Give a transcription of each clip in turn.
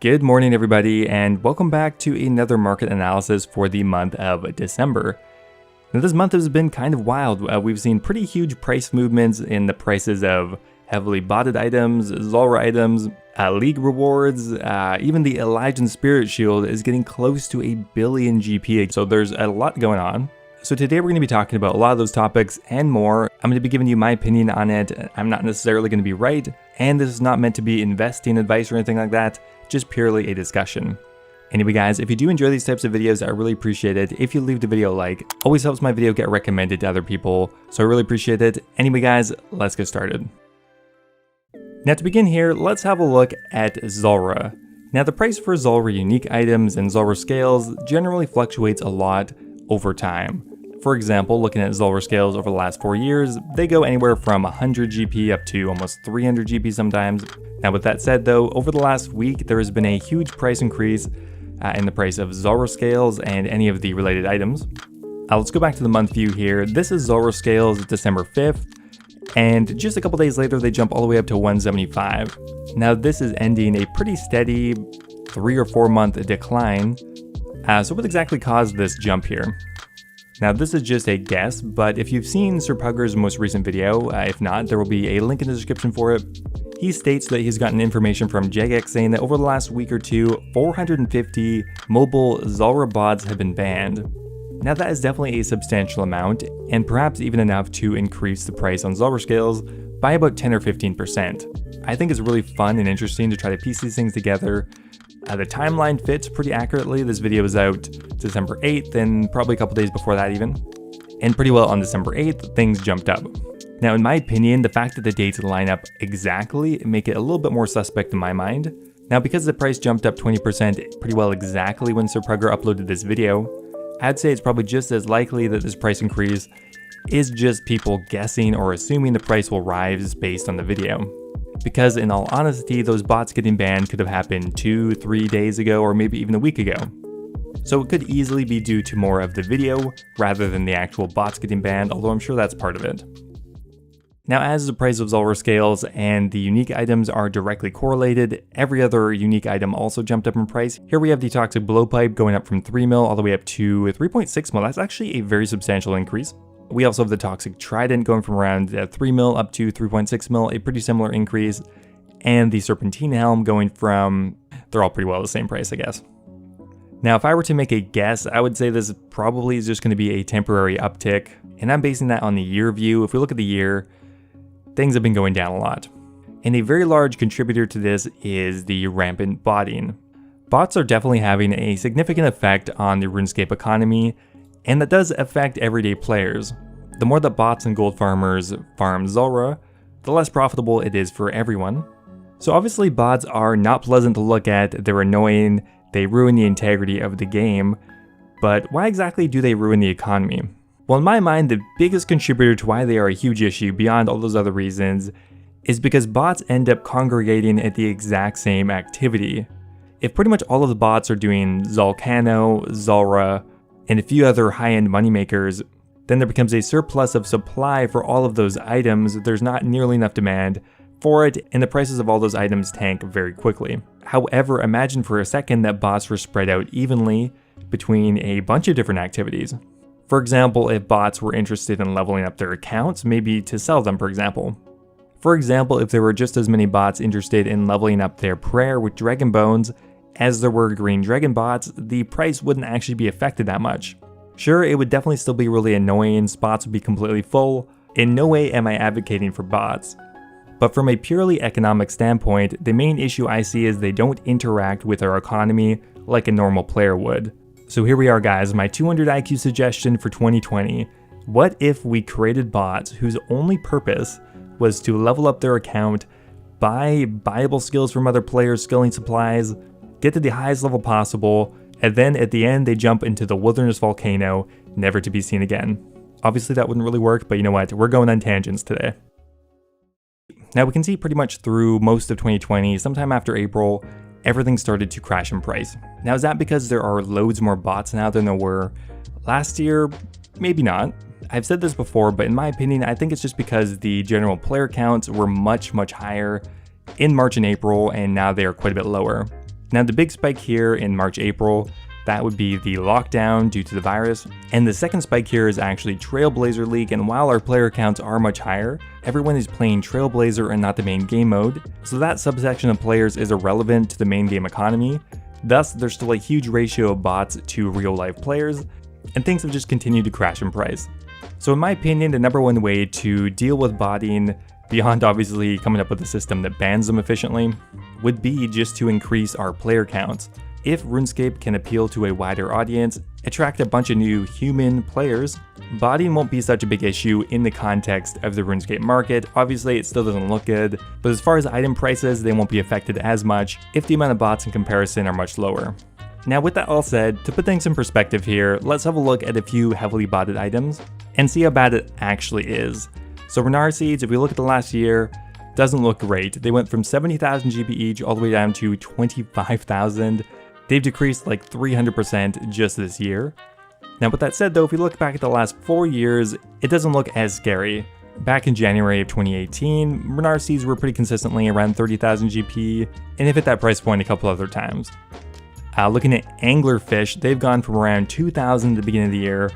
Good morning everybody, and welcome back to another market analysis for the month of December. Now this month has been kind of wild. We've seen pretty huge price movements in the prices of heavily botted items, Zulrah items, league rewards, even the Elysian Spirit Shield is getting close to 1 billion GP, so there's a lot going on. So today we're going to be talking about a lot of those topics and more. I'm going to be giving you my opinion on it. I'm not necessarily going to be right, and this is not meant to be investing advice or anything like that, just purely a discussion. Anyway guys, if you do enjoy these types of videos, I really appreciate it if you leave the video a like. Always helps my video get recommended to other people, so I really appreciate it. Anyway guys, let's get started. Now to begin here, let's have a look at Zulrah. Now the price for Zulrah unique items and Zulrah scales generally fluctuates a lot over time. For example, looking at Zulrah scales over the last 4 years, they go anywhere from 100 GP up to almost 300 GP sometimes. Now with that said though, over the last week there has been a huge price increase in the price of Zulrah scales and any of the related items. Let's go back to the month view here. This is Zulrah scales December 5th, and just a couple days later they jump all the way up to 175. Now this is ending a pretty steady 3 or 4 month decline. So what exactly caused this jump here? Now this is just a guess, but if you've seen Sir Puggers' most recent video, if not, there will be a link in the description for it. He states that he's gotten information from Jagex saying that over the last week or two, 450 mobile Zulrah bots have been banned. Now that is definitely a substantial amount, and perhaps even enough to increase the price on Zulrah scales by about 10 or 15%. I think it's really fun and interesting to try to piece these things together. The timeline fits pretty accurately. This video is out December 8th and probably a couple days before that even. And pretty well on December 8th, things jumped up. Now in my opinion, the fact that the dates line up exactly make it a little bit more suspect in my mind. Now because the price jumped up 20% pretty well exactly when Sir Pugger uploaded this video, I'd say it's probably just as likely that this price increase is just people guessing or assuming the price will rise based on the video. Because in all honesty, those bots getting banned could have happened 2-3 days ago or maybe even a week ago. So it could easily be due to more of the video rather than the actual bots getting banned, although I'm sure that's part of it. Now as the price of Zulrah scales and the unique items are directly correlated, every other unique item also jumped up in price. Here we have the toxic Blowpipe going up from 3 mil all the way up to 3.6 mil. That's actually a very substantial increase. We also have the toxic Trident going from around 3 mil up to 3.6 mil, a pretty similar increase. And the Serpentine Helm going from, they're all pretty well the same price I guess. Now if I were to make a guess, I would say this probably is just going to be a temporary uptick. And I'm basing that on the year view. If we look at the year, things have been going down a lot. And a very large contributor to this is the rampant botting. Bots are definitely having a significant effect on the RuneScape economy, and that does affect everyday players. The more that bots and gold farmers farm Zulrah, the less profitable it is for everyone. So obviously bots are not pleasant to look at, they're annoying, they ruin the integrity of the game, but why exactly do they ruin the economy? Well, in my mind, the biggest contributor to why they are a huge issue beyond all those other reasons is because bots end up congregating at the exact same activity. If pretty much all of the bots are doing Zulcano, Zulrah, and a few other high-end moneymakers, then there becomes a surplus of supply for all of those items. There's not nearly enough demand for it, and the prices of all those items tank very quickly. However, imagine for a second that bots were spread out evenly between a bunch of different activities. For example, if bots were interested in leveling up their accounts, maybe to sell them for example. For example, if there were just as many bots interested in leveling up their prayer with dragon bones as there were green dragon bots, the price wouldn't actually be affected that much. Sure, it would definitely still be really annoying, spots would be completely full. In no way am I advocating for bots. But from a purely economic standpoint, the main issue I see is they don't interact with our economy like a normal player would. So here we are guys, my 200 IQ suggestion for 2020. What if we created bots whose only purpose was to level up their account, buy buyable skills from other players, skilling supplies, get to the highest level possible, and then at the end they jump into the wilderness volcano, never to be seen again. Obviously that wouldn't really work, but you know what, we're going on tangents today. Now we can see pretty much through most of 2020, sometime after April, everything started to crash in price. Now is that because there are loads more bots now than there were last year? Maybe not. I've said this before, but in my opinion, I think it's just because the general player counts were much higher in March and April, and now they are quite a bit lower. Now the big spike here in March, April, that would be the lockdown due to the virus. And the second spike here is actually Trailblazer League, and while our player counts are much higher, everyone is playing Trailblazer and not the main game mode, so that subsection of players is irrelevant to the main game economy. Thus, there's still a huge ratio of bots to real life players, and things have just continued to crash in price. So in my opinion, the number one way to deal with botting, beyond obviously coming up with a system that bans them efficiently, would be just to increase our player counts. If RuneScape can appeal to a wider audience, attract a bunch of new human players, botting won't be such a big issue in the context of the RuneScape market. Obviously, it still doesn't look good, but as far as item prices, they won't be affected as much if the amount of bots in comparison are much lower. Now with that all said, to put things in perspective here, let's have a look at a few heavily botted items and see how bad it actually is. So Renar Seeds, if we look at the last year, doesn't look great. They went from 70,000 GP each all the way down to 25,000. They've decreased like 300% just this year. Now with that said though, if we look back at the last 4 years, it doesn't look as scary. Back in January of 2018, Renar Seeds were pretty consistently around 30,000 GP, and they've hit that price point a couple other times. Looking at Anglerfish, they've gone from around 2,000 at the beginning of the year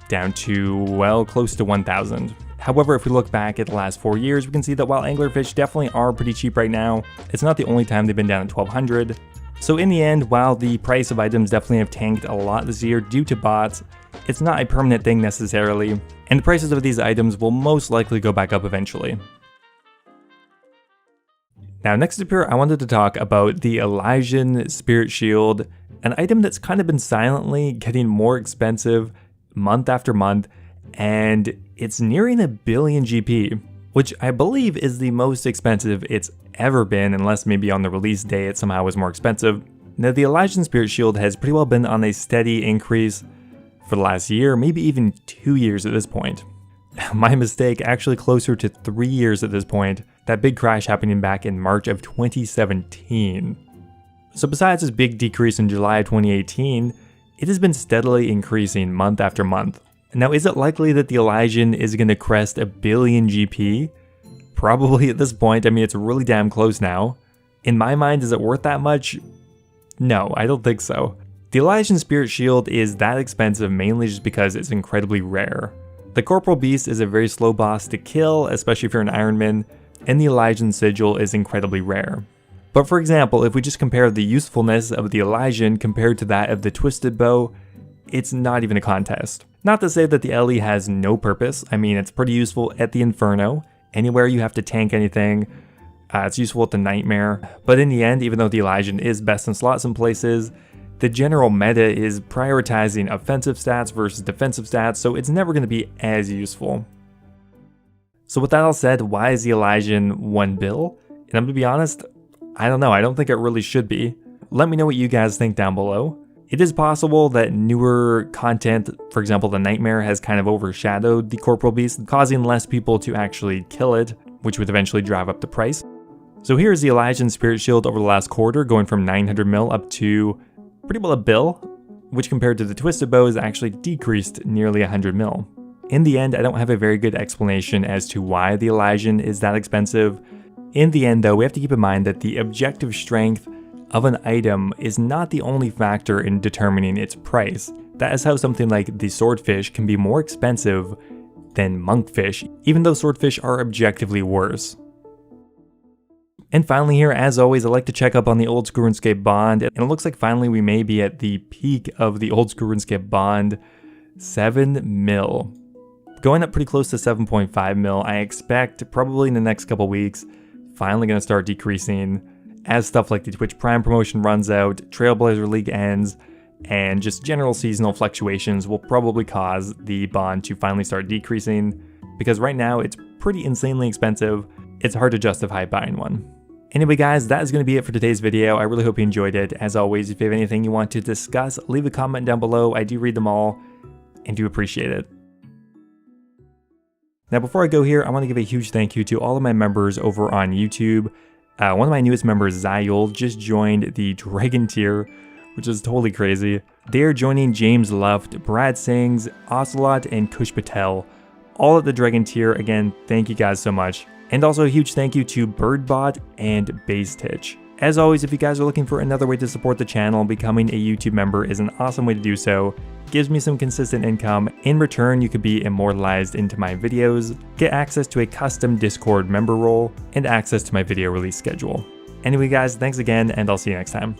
down to, well, close to 1,000. However, if we look back at the last 4 years, we can see that while Anglerfish definitely are pretty cheap right now, it's not the only time they've been down at 1,200. So in the end, while the price of items definitely have tanked a lot this year due to bots, it's not a permanent thing necessarily, and the prices of these items will most likely go back up eventually. Now next up here, I wanted to talk about the Elysian Spirit Shield, an item that's kind of been silently getting more expensive month after month, and it's nearing 1 billion GP, which I believe is the most expensive it's ever been, unless maybe on the release day it somehow was more expensive. Now the Elysian Spirit Shield has pretty well been on a steady increase for the last year, maybe even 2 years at this point. My mistake, actually closer to 3 years at this point, that big crash happening back in March of 2017. So besides this big decrease in July of 2018, it has been steadily increasing month after month. Now is it likely that the Elysian is going to crest 1 billion GP? Probably at this point. I mean, it's really damn close now. In my mind, is it worth that much? No, I don't think so. The Elysian Spirit Shield is that expensive mainly just because it's incredibly rare. The Corporal Beast is a very slow boss to kill, especially if you're an Ironman, and the Elysian Sigil is incredibly rare. But for example, if we just compare the usefulness of the Elysian compared to that of the Twisted Bow, it's not even a contest. Not to say that the Ellie has no purpose. I mean, it's pretty useful at the Inferno. Anywhere you have to tank anything, it's useful at the Nightmare. But in the end, even though the Elysian is best in slots in places, the general meta is prioritizing offensive stats versus defensive stats, so it's never going to be as useful. So with that all said, why is the Elysian 1 bill? And I'm going to be honest, I don't know, I don't think it really should be. Let me know what you guys think down below. It is possible that newer content, for example the Nightmare, has kind of overshadowed the Corporal Beast, causing less people to actually kill it, which would eventually drive up the price. So here's the Elysian Spirit Shield over the last quarter, going from 900 mil up to pretty well 1 bill, which compared to the Twisted Bow is actually decreased nearly 100 mil. In the end, I don't have a very good explanation as to why the Elysian is that expensive. In the end though, we have to keep in mind that the objective strength of an item is not the only factor in determining its price. That is how something like the Swordfish can be more expensive than Monkfish, even though Swordfish are objectively worse. And finally here, as always, I like to check up on the old school RuneScape bond, and it looks like finally we may be at the peak of the old school RuneScape bond, 7 mil. Going up pretty close to 7.5 mil, I expect probably in the next couple weeks, finally going to start decreasing as stuff like the Twitch Prime promotion runs out, Trailblazer League ends, and just general seasonal fluctuations will probably cause the bond to finally start decreasing, because right now it's pretty insanely expensive. It's hard to justify buying one. Anyway guys, that is going to be it for today's video. I really hope you enjoyed it. As always, if you have anything you want to discuss, leave a comment down below. I do read them all and do appreciate it. Now before I go here, I want to give a huge thank you to all of my members over on YouTube. One of my newest members, Zayul, just joined the Dragon tier, which is totally crazy. They are joining James Luft, Brad Sings, Ocelot, and Kush Patel, all at the Dragon tier. Again, thank you guys so much. And also a huge thank you to Birdbot and Basetitch. As always, if you guys are looking for another way to support the channel, becoming a YouTube member is an awesome way to do so. It gives me some consistent income. In return, you could be immortalized into my videos, get access to a custom Discord member role, and access to my video release schedule. Anyway guys, thanks again, and I'll see you next time.